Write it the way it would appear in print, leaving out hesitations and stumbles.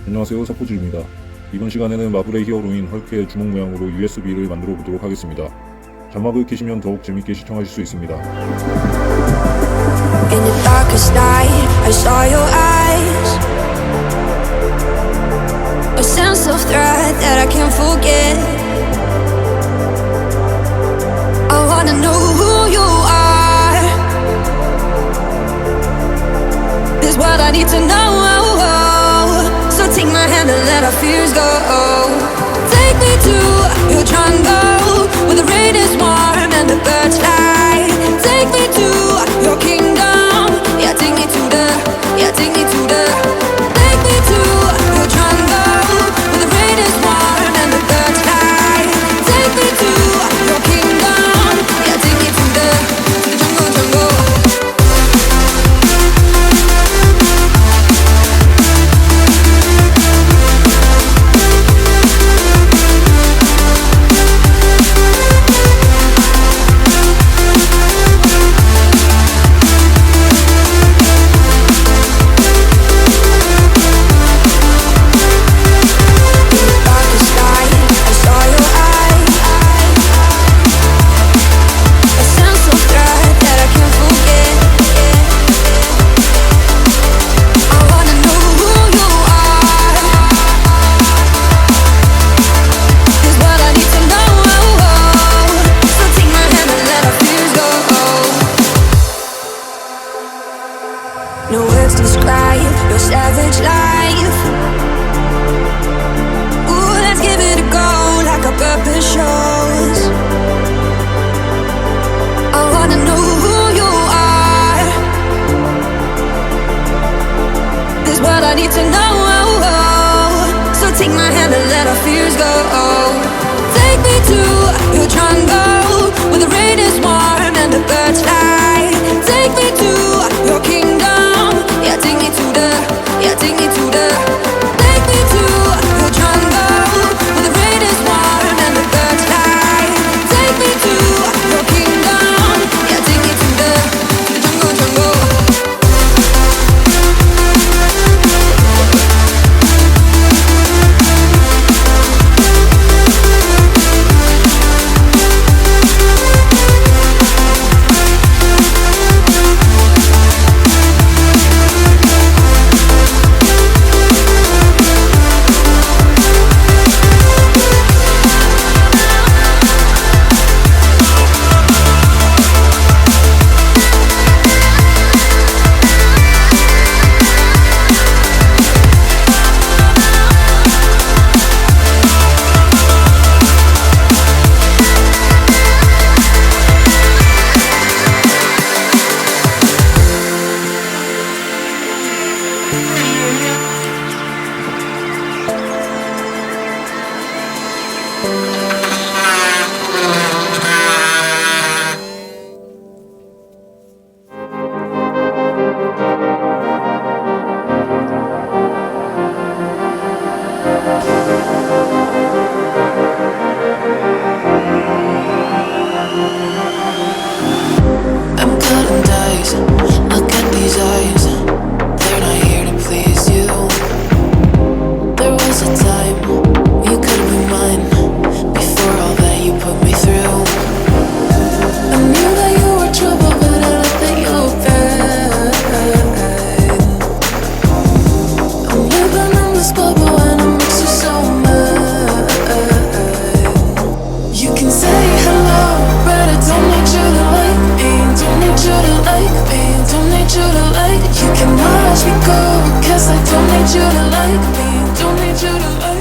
안녕하세요, 사포즈입니다. 이번 시간에는 마블의 히어로인 헐크의 주먹 모양으로 USB를 만들어 보도록 하겠습니다. 자막을 켜시면 더욱 재밌게 시청하실 수 있습니다. In the darkest night, I saw your eyes. A sense of threat that I can't forget. I wanna know who you are. This is what I need to know. So take my hand and let our fears go. Take me to your jungle, where the rain is warm and the birds fly. Take me to your kingdom. Yeah, take me to the, yeah, take me to the. Take me to your jungle, where the rain is warm and the birds fly. Take me to your kingdom. Yeah, take me to the jungle, jungle. No words describe your savage life. Ooh, let's give it a go like our purpose shows. I wanna know who you are. This is what I need to know. So take my hand and let our fears go. Take me to your jungle, where the rain is warm and the birds fly. Take me to your kingdom. Yeah, take me to the, yeah, take me to the. Take me to your jungle, where the rain is warm and the birds fly. Take me to your kingdom. Yeah, take me to the jungle, jungle. I'm cutting dice. Look at these eyes. They're not here to please you. There was a time you could be mine. Before all that you put me through, I knew that you were trouble, but I let that you were bad. I'm living in this bubble and it makes you so mad. You can say hello, but I don't need you to like me. Don't need you to like me. Don't need you to like. You can watch me go, 'cause I don't need you to like me. Don't need you to like.